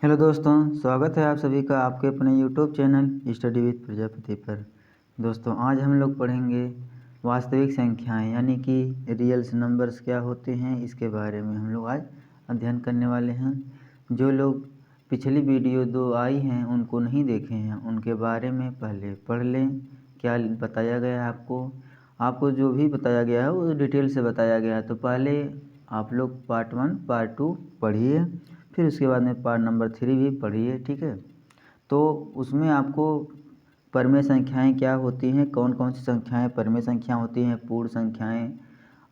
Hello दोस्तों, स्वागत है आप सभी का आपके अपने YouTube channel study with Prajapati पर। दोस्तों आज हम लोग पढ़ेंगे वास्तविक संख्याएं यानी कि रियल्स नंबर्स क्या होते हैं, इसके बारे में हम लोग आज अध्ययन करने वाले हैं। जो लोग पिछली वीडियो 2 आई हैं उनको नहीं देखे हैं, उनके बारे में पहले पढ़ लें क्या बताया गया है। आपको जो भी बताया गया है वो डिटेल से बताया गया है। तो पहले आप लोग पार्ट 1 पार्ट 2 पढ़िए, फिर उसके बाद में पार्ट नंबर 3 भी पढ़िए, ठीक है। तो उसमें आपको परमेय संख्याएं क्या होती हैं, कौन कौन सी संख्याएं परमेय संख्या होती हैं, पूर्ण संख्याएं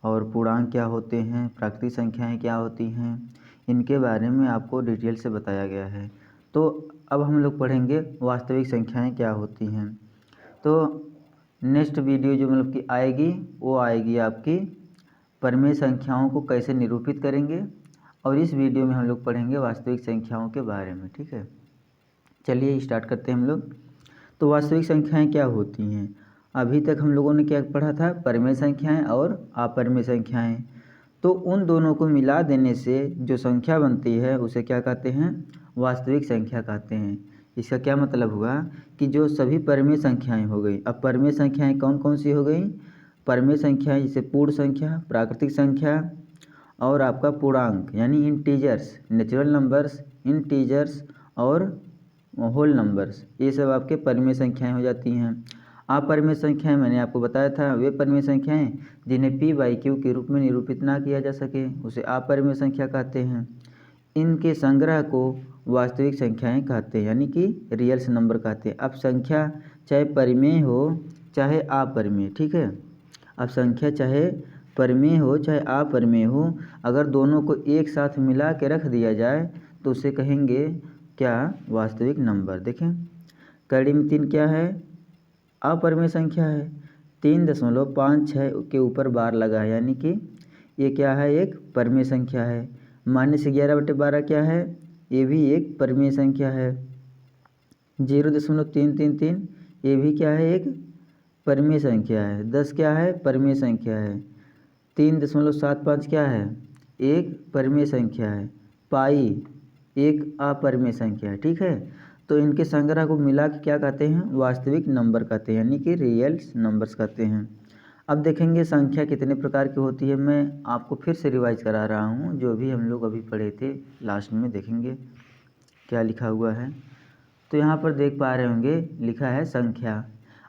और पूर्णांक क्या होते हैं, प्राकृतिक संख्याएं क्या होती हैं, इनके बारे में आपको डिटेल से बताया गया है। तो अब हम लोग पढ़ेंगे वास्तविक संख्याएं क्या होती हैं। तो नेक्स्ट वीडियो जो मतलब कि आएगी वो आएगी आपकी परमेय संख्याओं को कैसे निरूपित करेंगे, और इस वीडियो में हम लोग पढ़ेंगे वास्तविक संख्याओं के बारे में, ठीक है। चलिए स्टार्ट करते हैं हम लोग। तो वास्तविक संख्याएं क्या होती हैं। अभी तक हम लोगों ने क्या पढ़ा था, परमेय संख्याएं और अपरमेय संख्याएं। तो उन दोनों को मिला देने से जो संख्या बनती है उसे क्या कहते हैं, वास्तविक संख्या कहते हैं। इसका क्या मतलब हुआ कि जो सभी परमेय संख्याएं हो गई। अब परमेय संख्याएं कौन कौन सी हो गई, परमेय संख्याएं जैसे पूर्ण संख्या, प्राकृतिक संख्या और आपका पूर्णांक यानी इंटीजर्स, नेचुरल नंबर्स, इंटीजर्स और होल नंबर्स, ये सब आपके परमेय संख्याएं हो जाती हैं। अपरमेय संख्याएं मैंने आपको बताया था, वे परमेय संख्याएं जिन्हें p/q के रूप में निरूपित ना किया जा सके उसे अपरमेय संख्या कहते हैं। इनके संग्रह को वास्तविक संख्याएं कहते हैं यानी कि रियल्स नंबर कहते हैं। अब संख्या चाहे परिमेय हो चाहे अपरिमेय, ठीक है। अब संख्या चाहे परिमेय हो चाहे अपरिमेय हो, अगर दोनों को एक साथ मिला के रख दिया जाए तो उसे कहेंगे क्या, वास्तविक नंबर। देखें कड़ी में 3 क्या है, अपरिमेय संख्या है। 3.56 के ऊपर बार लगा है यानी कि ये क्या है, एक परिमेय संख्या है। -11/12 क्या है, ये भी एक परिमेय संख्या है। 0.333 ये भी क्या है, एक परिमेय संख्या है। 10 क्या है, परिमेय संख्या है। 3.75 क्या है, एक परिमेय संख्या है। पाई एक अपरिमेय संख्या है, ठीक है। तो इनके संग्रह को मिला के क्या कहते हैं, वास्तविक नंबर कहते हैं यानी कि रियल्स नंबर्स कहते हैं। अब देखेंगे संख्या कितने प्रकार की होती है। मैं आपको फिर से रिवाइज करा रहा हूँ, जो भी हम लोग अभी पढ़े थे लास्ट में देखेंगे क्या लिखा हुआ है। तो यहाँ पर देख पा रहे होंगे लिखा है संख्या।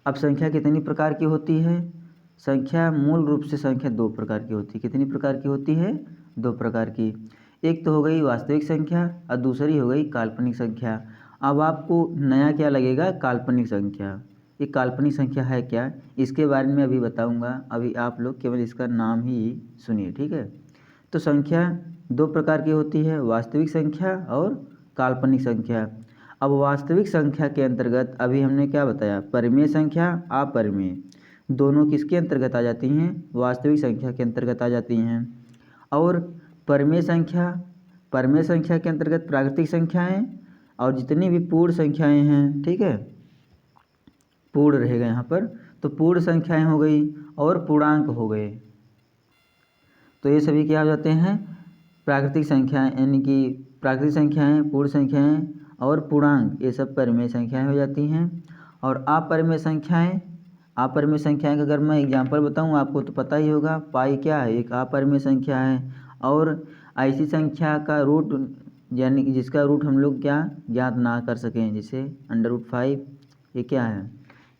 अब संख्या कितनी प्रकार की होती है, संख्या मूल रूप से संख्या 2 प्रकार की होती है। कितनी प्रकार की होती है, 2 प्रकार की। एक तो हो गई वास्तविक संख्या और दूसरी हो गई काल्पनिक संख्या। अब आपको नया क्या लगेगा, काल्पनिक संख्या। ये काल्पनिक संख्या है क्या, इसके बारे में अभी बताऊंगा। अभी आप लोग केवल इसका नाम ही सुनिए, ठीक है। तो संख्या 2 प्रकार की होती है, वास्तविक संख्या और काल्पनिक संख्या। अब वास्तविक संख्या के अंतर्गत अभी हमने क्या बताया, परिमेय संख्या अपरिमेय दोनों किसके अंतर्गत आ जाती हैं, वास्तविक संख्या के अंतर्गत आ जाती हैं। और परमेय संख्या के अंतर्गत प्राकृतिक संख्याएं और जितनी भी पूर्ण संख्याएं हैं, ठीक है, पूर्ण रहेगा यहाँ पर। तो पूर्ण संख्याएं हो गई और पूर्णांक हो गए, तो ये सभी क्या हो जाते हैं, प्राकृतिक संख्याएं यानी कि प्राकृतिक संख्याएं, पूर्ण संख्याएं और पूर्णांक, ये सब परिमेय संख्याएं हो जाती हैं। और अपरिमेय संख्याएं का अगर मैं एग्जांपल बताऊं आपको तो पता ही होगा, पाई क्या है, एक अपरिमेय संख्या है। और ऐसी संख्या का रूट यानी कि जिसका रूट हम लोग क्या ज्ञात ना कर सकें, जैसे √5 ये क्या है,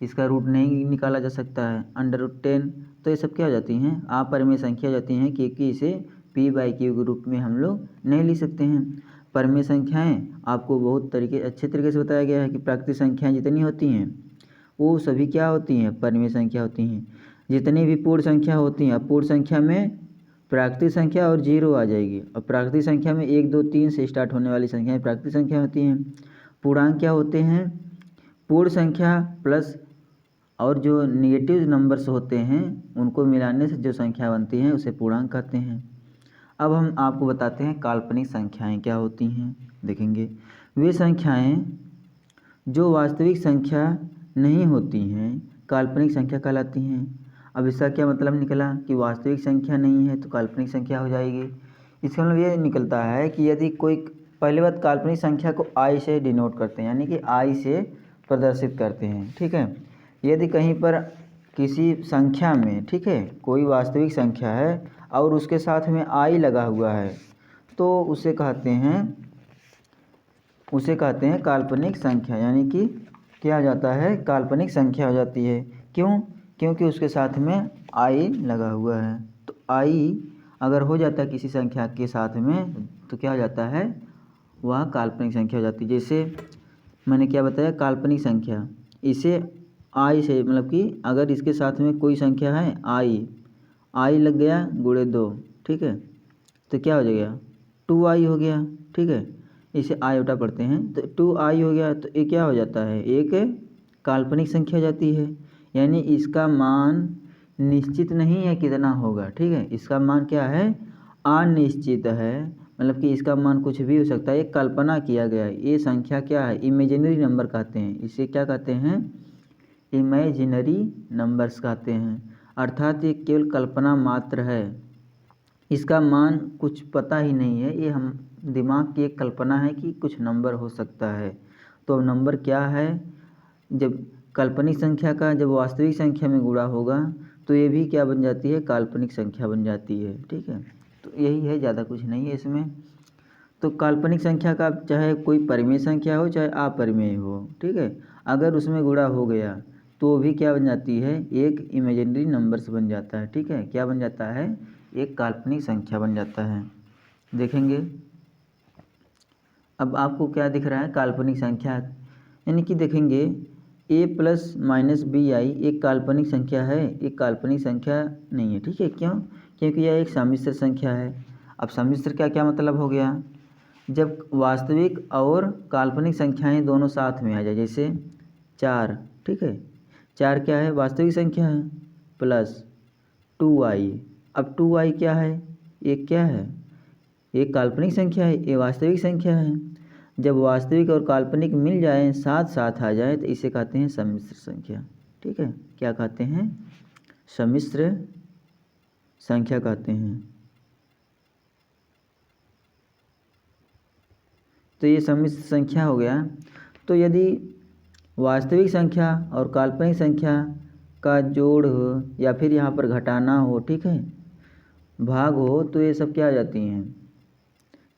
इसका रूट नहीं निकाला जा सकता है। √10 तो ये सब क्या हो जाती हैं, अपरिमेय संख्या हो जाती हैं, क्योंकि इसे p/q के रूप में हम लोग नहीं लिख सकते हैं। परिमेय संख्याएं आपको बहुत अच्छे तरीके से बताया गया है कि प्राकृतिक संख्याएं जितनी होती हैं वो सभी क्या होती हैं, परिमेय संख्या होती हैं। जितनी भी पूर्ण संख्या होती हैं, अब पूर्ण संख्या में प्राकृतिक संख्या और 0 आ जाएगी। और प्राकृतिक संख्या में 1 2 3 से स्टार्ट होने वाली संख्याएं प्राकृतिक संख्या होती हैं। पूर्णांक क्या होते हैं, पूर्ण संख्या प्लस और जो निगेटिव नंबर्स होते हैं उनको मिलाने से जो संख्या बनती है उसे पूर्णांक कहते हैं। अब हम आपको बताते हैं काल्पनिक संख्याएं क्या होती हैं। देखेंगे वे संख्याएं जो वास्तविक संख्या नहीं होती हैं काल्पनिक संख्या कहलाती हैं। अब इसका क्या मतलब निकला कि वास्तविक संख्या नहीं है तो काल्पनिक संख्या हो जाएगी। इसका मतलब ये निकलता है कि यदि कोई पहली बात, काल्पनिक संख्या को आई से डिनोट करते हैं, यानी कि आई से प्रदर्शित करते हैं, ठीक है। यदि कहीं पर किसी संख्या में, ठीक है, कोई वास्तविक संख्या है और उसके साथ में आई लगा हुआ है तो उसे कहते हैं काल्पनिक संख्या, यानी कि क्या हो जाता है, काल्पनिक संख्या हो जाती है। क्यों? क्योंकि उसके साथ में आई लगा हुआ है। तो आई अगर हो जाता है किसी संख्या के साथ में तो क्या हो जाता है, वह काल्पनिक संख्या हो जाती है। जैसे मैंने क्या बताया, काल्पनिक संख्या, इसे आई से मतलब कि अगर इसके साथ में कोई संख्या है आई लग गया गुणे 2, ठीक है, तो क्या हो जाएगा 2i हो गया, ठीक है। इसे आयोटा पढ़ते हैं तो 2i हो गया, तो ये क्या हो जाता है, एक काल्पनिक संख्या हो जाती है। यानी इसका मान निश्चित नहीं है कितना होगा, ठीक है, इसका मान क्या है, अनिश्चित है, मतलब कि इसका मान कुछ भी हो सकता है, ये कल्पना किया गया है। ये संख्या क्या है, इमेजिनरी नंबर कहते हैं, इसे क्या कहते हैं, इमेजिनरी नंबर्स कहते हैं, अर्थात ये केवल कल्पना मात्र है, इसका मान कुछ पता ही नहीं है, ये हम दिमाग की एक कल्पना है कि कुछ नंबर हो सकता है। तो नंबर क्या है, जब काल्पनिक संख्या का जब वास्तविक संख्या में गुणा होगा तो ये भी क्या बन जाती है, काल्पनिक संख्या बन जाती है, ठीक है। तो यही है, ज़्यादा कुछ नहीं है इसमें। तो काल्पनिक संख्या का चाहे कोई परिमेय संख्या हो चाहे अपरिमेय हो, ठीक है, अगर उसमें गुणा हो गया तो भी क्या बन जाती है, एक इमेजिनरी नंबर्स बन जाता है, ठीक है, क्या बन जाता है, एक काल्पनिक संख्या बन जाता है। देखेंगे अब आपको क्या दिख रहा है, काल्पनिक संख्या, यानी कि देखेंगे a plus minus b i एक काल्पनिक संख्या है, एक काल्पनिक संख्या नहीं है, ठीक है। क्यों? क्योंकि यह एक सम्मिश्र संख्या है। अब सम्मिश्र का क्या मतलब हो गया, जब वास्तविक और काल्पनिक संख्याएं दोनों साथ में आ जाए, जैसे 4, ठीक है, 4 क्या है, वास्तविक संख्या है, प्लस 2i। अब 2i क्या है, एक क्या है, एक काल्पनिक संख्या है, ये वास्तविक संख्या है। जब वास्तविक और काल्पनिक मिल जाएं, साथ साथ आ जाए तो इसे कहते हैं सम्मिश्र संख्या, ठीक है, क्या कहते हैं, सम्मिश्र संख्या कहते हैं। तो ये सम्मिश्र संख्या हो गया। तो यदि वास्तविक संख्या और काल्पनिक संख्या का जोड़ हो या फिर यहाँ पर घटाना हो, ठीक है, भाग हो, तो ये सब क्या आ जाती हैं,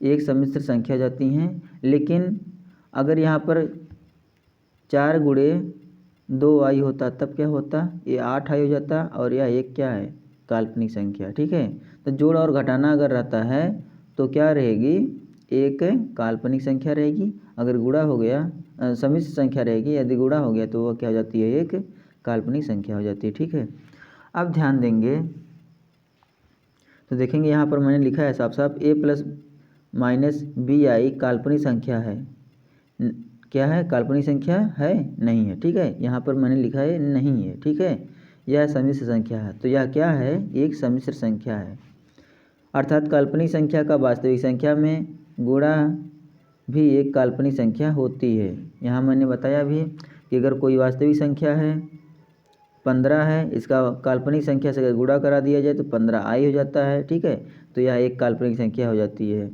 एक सम्मिश्र संख्या जाती हैं। लेकिन अगर यहाँ पर 4 गुणे 2i होता तब क्या होता, ये 8i हो जाता और यह एक क्या है, काल्पनिक संख्या, ठीक है। तो जोड़ और घटाना अगर रहता है तो क्या रहेगी, एक काल्पनिक संख्या रहेगी, अगर गुणा हो गया सम्मिश्र संख्या रहेगी, यदि गुणा हो गया तो वह क्या हो जाती है, एक काल्पनिक संख्या हो जाती है, ठीक है। अब ध्यान देंगे तो देखेंगे यहाँ पर मैंने लिखा है साफ साफ a plus minus b i काल्पनिक संख्या है, क्या है, काल्पनिक संख्या है, नहीं है, ठीक है, यहाँ पर मैंने लिखा है नहीं है, ठीक है, यह सम्मिश्र संख्या है। तो यह क्या है, एक सम्मिश्र संख्या है, अर्थात काल्पनिक संख्या का वास्तविक संख्या में गुणा भी एक काल्पनिक संख्या होती है। यहाँ मैंने बताया भी कि अगर कोई वास्तविक संख्या है 15 है, इसका काल्पनिक संख्या से अगर गुणा करा दिया जाए तो 15i हो जाता है, ठीक है, तो यह एक काल्पनिक संख्या हो जाती है।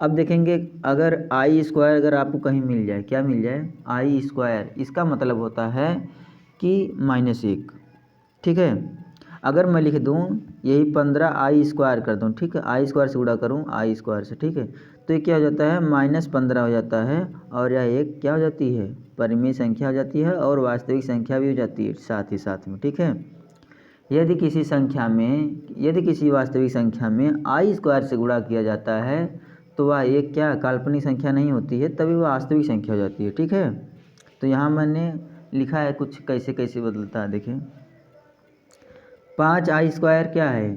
अब देखेंगे अगर आई स्क्वायर अगर आपको कहीं मिल जाए, क्या मिल जाए, आई स्क्वायर, इसका मतलब होता है कि -1, ठीक है। अगर मैं लिख दूँ यही 15i स्क्वायर कर दूँ, ठीक है, आई स्क्वायर से गुणा करूँ आई स्क्वायर से, ठीक है, तो ये क्या हो जाता है, -15 हो जाता है और यह एक क्या हो जाती है, परिमेय संख्या हो जाती है और वास्तविक संख्या भी हो जाती है साथ ही साथ में, ठीक है। यदि किसी वास्तविक संख्या में आई स्क्वायर से गुणा किया जाता है तो वह एक क्या काल्पनिक संख्या नहीं होती है, तभी वह वास्तविक संख्या हो जाती है, ठीक है। तो यहाँ मैंने लिखा है कुछ कैसे कैसे बदलता है, देखें 5i स्क्वायर क्या है,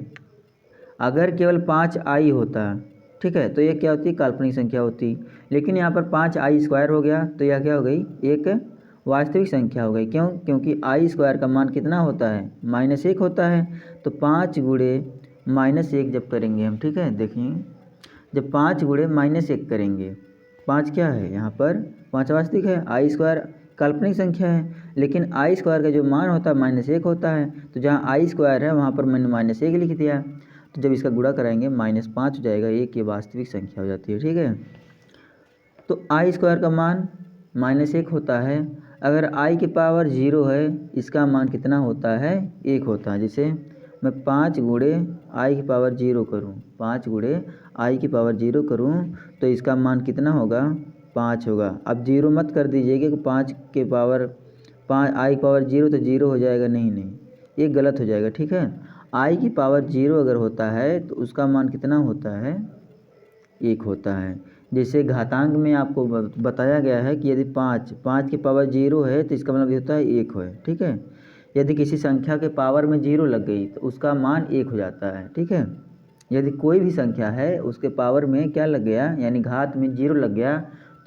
अगर केवल 5i होता, ठीक है, तो ये क्या होती, काल्पनिक संख्या होती, लेकिन यहाँ पर 5i स्क्वायर हो गया तो यह क्या हो गई, एक वास्तविक संख्या हो गई। क्यों? क्योंकि आई स्क्वायर का मान कितना होता है, -1 होता है, तो 5 गुणे -1 जब करेंगे हम, ठीक है, देखिए जब 5 गुणे -1 करेंगे, 5 क्या है यहाँ पर, 5 वास्तविक है, आई स्क्वायर काल्पनिक संख्या है, लेकिन आई स्क्वायर का जो मान होता है -1 होता है, तो जहाँ आई स्क्वायर है वहाँ पर मैंने -1 लिख दिया, तो जब इसका गुणा कराएंगे -5 हो जाएगा, एक ये वास्तविक संख्या हो जाती है, ठीक है। तो आई स्क्वायर का मान -1 होता है। अगर आई की पावर 0 है, इसका मान कितना होता है? 1 होता है। जैसे मैं 5 गुणे आई की पावर 0 करूँ, 5 गुणे आई की पावर 0 करूँ तो इसका मान कितना होगा? 5 होगा। अब 0 मत कर दीजिएगा कि 5 के पावर 5 आई की पावर 0 तो 0 हो जाएगा, नहीं नहीं, ये गलत हो जाएगा, ठीक है। आई की पावर 0 अगर होता है तो उसका मान कितना होता है? 1 होता है। जैसे घातांक में आपको बताया गया है कि यदि 5 की पावर 0 है तो इसका मतलब ये होता है 1 है, ठीक है। यदि किसी संख्या के पावर में 0 लग गई तो उसका मान 1 हो जाता है, ठीक है। यदि कोई भी संख्या है उसके पावर में क्या लग गया, यानी घात में 0 लग गया,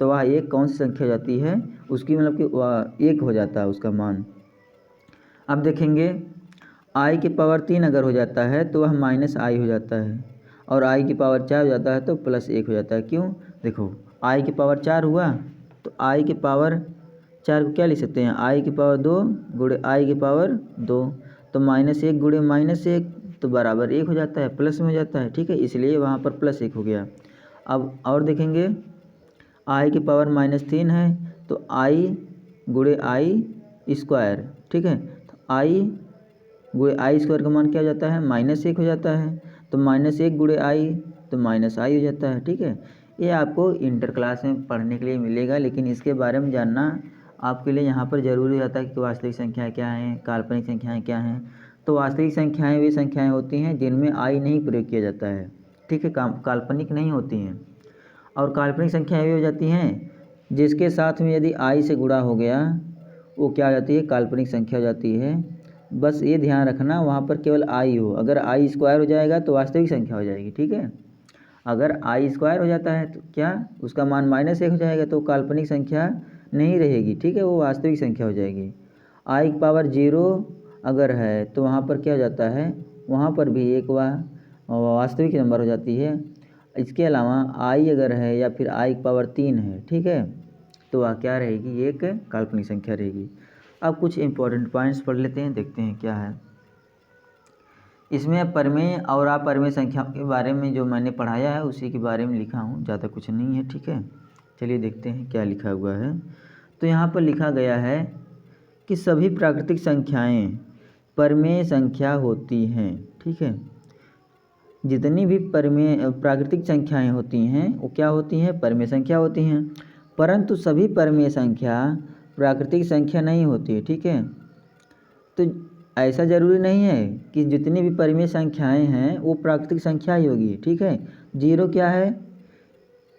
तो वह एक कौन सी संख्या हो जाती है? उसकी मतलब कि वह 1 हो जाता है उसका मान। अब देखेंगे आई की पावर 3 अगर हो जाता है तो वह -i हो जाता है, और आई की पावर 4 हो जाता है तो +1 हो जाता है। क्यों? देखो, आई की पावर 4 हुआ तो आई की पावर 4 को क्या लिख सकते हैं? आई की पावर 2 गुणे आई की पावर 2, तो -1 गुणे -1 तो बराबर 1 हो जाता है, प्लस में हो जाता है, ठीक है। इसलिए वहाँ पर +1 हो गया। अब और देखेंगे, आई की पावर -3 है तो आई गुणे आई स्क्वायर, ठीक है। तो आई गुणे आई स्क्वायर का मान क्या हो जाता है? -1 हो जाता है। तो -1 गुणे आई तो -i हो जाता है, ठीक है। ये आपको इंटर क्लास में पढ़ने के लिए मिलेगा, लेकिन इसके बारे में जानना आपके लिए यहाँ पर ज़रूरी होता है कि वास्तविक संख्याएँ क्या हैं, काल्पनिक संख्याएँ क्या हैं। तो वास्तविक संख्याएँ वे संख्याएँ होती हैं जिनमें आई नहीं प्रयोग किया जाता है, ठीक है, काल्पनिक नहीं होती हैं। और काल्पनिक संख्याएँ वे हो जाती हैं जिसके साथ में यदि आई से गुणा हो गया, वो क्या हो जाती है? काल्पनिक संख्या हो जाती है। बस ये ध्यान रखना वहाँ पर केवल आई हो, अगर आई स्क्वायर हो जाएगा तो वास्तविक संख्या हो जाएगी, ठीक है। अगर आई स्क्वायर हो जाता है तो क्या उसका मान -1 हो जाएगा, तो काल्पनिक संख्या नहीं रहेगी, ठीक है, वो वास्तविक संख्या हो जाएगी। आई की पावर 0 अगर है तो वहाँ पर क्या हो जाता है? वहाँ पर भी एक वास्तविक नंबर हो जाती है। इसके अलावा आई अगर है या फिर आई की पावर 3 है, ठीक है, तो वह क्या रहेगी? एक काल्पनिक संख्या रहेगी। अब कुछ इंपॉर्टेंट पॉइंट्स पढ़ लेते हैं, देखते हैं क्या है इसमें। परिमेय और अपरिमेय संख्या के बारे में जो मैंने पढ़ाया है उसी के बारे में लिखा हूँ, ज़्यादा कुछ नहीं है, ठीक है। चलिए देखते हैं क्या लिखा हुआ है। तो यहाँ पर लिखा गया है कि सभी प्राकृतिक संख्याएं परिमेय संख्या होती हैं, ठीक है। जितनी भी प्राकृतिक संख्याएं होती हैं वो क्या होती हैं? परिमेय संख्या होती हैं। परंतु सभी परिमेय संख्या प्राकृतिक संख्या नहीं होती, ठीक है। तो ऐसा ज़रूरी नहीं है कि जितनी भी परिमेय संख्याएं हैं वो प्राकृतिक संख्या ही होगी, ठीक है। 0 क्या है?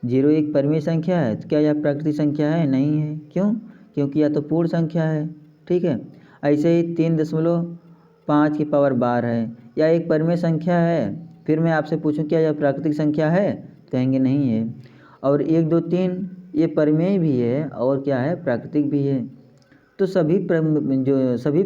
0 एक परिमेय संख्या है, तो क्या यह प्राकृतिक संख्या है? नहीं है। क्यों? क्योंकि यह तो पूर्ण संख्या है, ठीक है। ऐसे ही 3.5 की पावर 12 है, या एक परिमेय संख्या है। फिर मैं आपसे पूछूं क्या यह प्राकृतिक संख्या है? कहेंगे नहीं है। और 1 2 3 ये परिमेय भी है और क्या है? प्राकृतिक भी है। तो सभी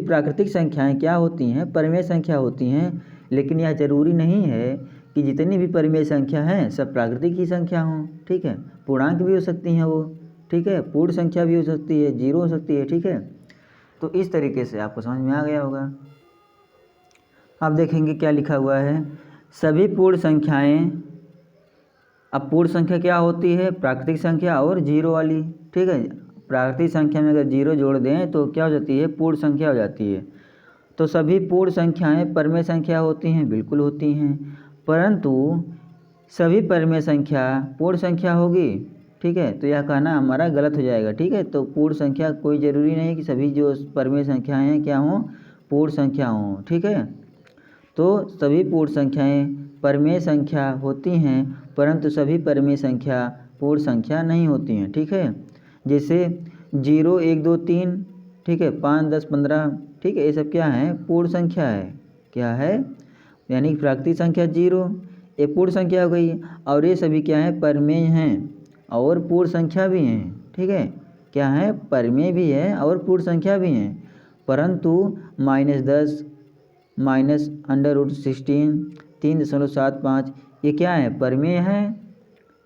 प्राकृतिक संख्याएं क्या होती हैं? परिमेय संख्या होती हैं। लेकिन यह जरूरी नहीं है कि जितनी भी परिमेय संख्या हैं सब प्राकृतिक ही संख्या हों, ठीक है। पूर्णांक भी हो सकती हैं वो, ठीक है, पूर्ण संख्या भी हो सकती है, 0 हो सकती है, ठीक है। तो इस तरीके से आपको समझ में आ गया होगा। अब देखेंगे क्या लिखा हुआ है। सभी पूर्ण संख्याएं, अब पूर्ण संख्या क्या होती है? प्राकृतिक संख्या और 0 वाली, ठीक है। प्राकृतिक संख्या में अगर 0 जोड़ दें तो क्या हो जाती है? पूर्ण संख्या हो जाती है। तो सभी पूर्ण संख्याएं परिमेय संख्या होती हैं, बिल्कुल होती हैं। परंतु सभी परिमेय संख्या पूर्ण संख्या होगी, ठीक है, तो यह कहना हमारा गलत हो जाएगा, ठीक है। तो पूर्ण संख्या कोई ज़रूरी नहीं कि सभी जो परिमेय संख्याएं हैं क्या हों? पूर्ण संख्या हों, ठीक है। तो सभी पूर्ण संख्याएं परिमेय संख्या होती हैं, परंतु सभी परिमेय संख्या पूर्ण संख्या नहीं होती हैं, ठीक है। जैसे 0 1 2 3, ठीक है, 5 10 15, ठीक है, ये सब क्या है? पूर्ण संख्या है। क्या है? यानी प्राकृतिक संख्या 0 ये पूर्ण संख्या हो गई, और ये सभी क्या है? परिमेय हैं और पूर्ण संख्या भी हैं, ठीक है। क्या है? परिमेय भी है और पूर्ण संख्या भी हैं। परंतु -10 -√16 3.75 ये क्या है? परिमेय है।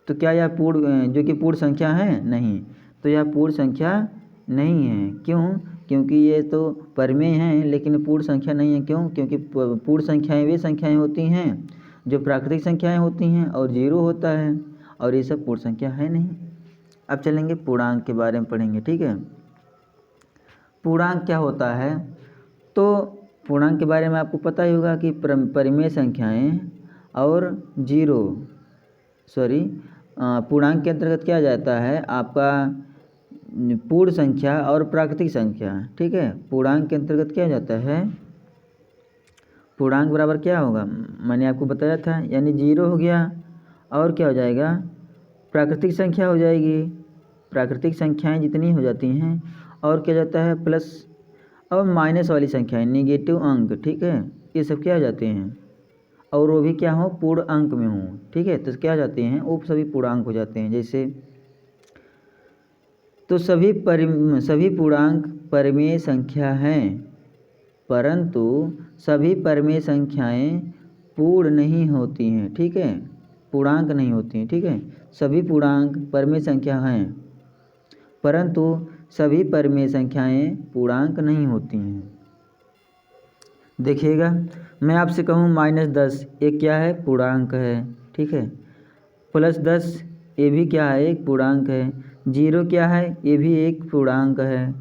तो क्या यह पूर्ण जो कि पूर्ण संख्या है? नहीं। तो यह पूर्ण संख्या नहीं है। क्यों? क्योंकि ये तो परिमेय हैं लेकिन पूर्ण संख्या नहीं है। क्यों? क्योंकि पूर्ण संख्याएं वे संख्याएं होती हैं जो प्राकृतिक संख्याएं होती हैं और 0 होता है, और ये सब पूर्ण संख्या है नहीं। अब चलेंगे पूर्णांक के बारे में पढ़ेंगे, ठीक है। पूर्णांक क्या होता है, तो पूर्णांक के बारे में आपको पता ही होगा कि परिमेय संख्याएं और पूर्णांक के अंतर्गत क्या जाता है आपका पूर्ण संख्या और प्राकृतिक संख्या, ठीक है। पूर्णांक के अंतर्गत क्या जाता है, पूर्णांक बराबर क्या होगा, मैंने आपको बताया था, यानी 0 हो गया और क्या हो जाएगा, प्राकृतिक संख्या हो जाएगी। प्राकृतिक संख्याएं जितनी हो जाती हैं और क्या जाता है प्लस और माइनस वाली संख्याएं, निगेटिव अंक, ठीक है, ये सब क्या हो जाते हैं, और वो भी क्या हो, पूर्ण अंक में हो, ठीक है, तो क्या जाते हैं वो सभी पूर्णांक हो जाते हैं। जैसे तो सभी पूर्णांक परिमेय संख्या हैं, परंतु सभी परिमेय संख्याएं पूर्ण नहीं होती हैं, ठीक है, पूर्णांक नहीं होती हैं, ठीक है। सभी पूर्णांक परिमेय संख्या हैं, परंतु सभी परिमेय संख्याएं पूर्णांक नहीं होती हैं। देखिएगा, मैं आपसे कहूँ -10 ये क्या है, पूर्णांक है, ठीक है। +10 ये भी क्या है, एक पूर्णांक है। 0 क्या है, ये भी एक पूर्णांक है।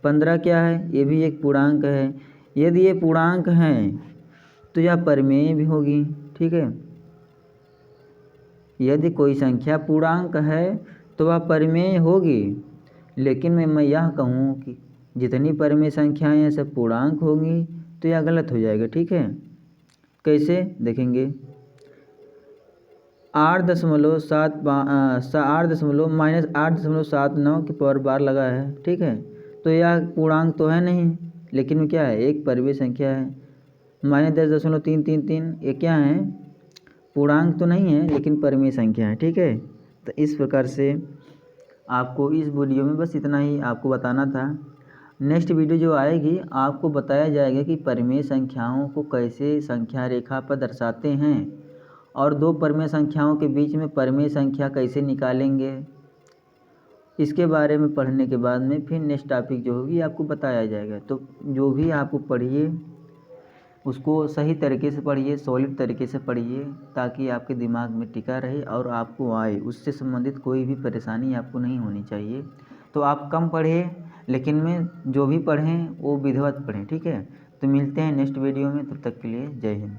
15 क्या है, ये भी एक पूर्णांक है। यदि ये पूर्णांक हैं तो यह परिमेय भी होगी, ठीक है। यदि कोई संख्या पूर्णांक है तो वह परिमेय होगी, लेकिन मैं यह कहूँ कि जितनी परिमेय संख्याएं हैं सब पूर्णांक होंगी तो यह गलत हो जाएगा, ठीक है। कैसे देखेंगे, 8.79 के पावर बार लगा है, ठीक है, तो यह पूर्णांक तो है नहीं, लेकिन क्या है, एक परिमेय संख्या है। -10.333 ये क्या है, पूर्णांक तो नहीं है लेकिन परिमेय संख्या है, ठीक है। तो इस प्रकार से आपको इस वीडियो में बस इतना ही आपको बताना था। नेक्स्ट वीडियो जो आएगी आपको बताया जाएगा कि परिमेय संख्याओं को कैसे संख्या रेखा पर दर्शाते हैं और दो परिमेय संख्याओं के बीच में परिमेय संख्या कैसे निकालेंगे। इसके बारे में पढ़ने के बाद में फिर नेक्स्ट टॉपिक जो होगी आपको बताया जाएगा। तो जो भी आपको पढ़िए उसको सही तरीके से पढ़िए, सॉलिड तरीके से पढ़िए, ताकि आपके दिमाग में टिका रहे और आपको आए, उससे संबंधित कोई भी परेशानी आपको नहीं होनी चाहिए। तो आप कम पढ़ें, लेकिन में जो भी पढ़ें वो विधिवत पढ़ें, ठीक है। तो मिलते हैं नेक्स्ट वीडियो में, तब तक के लिए जय हिंद।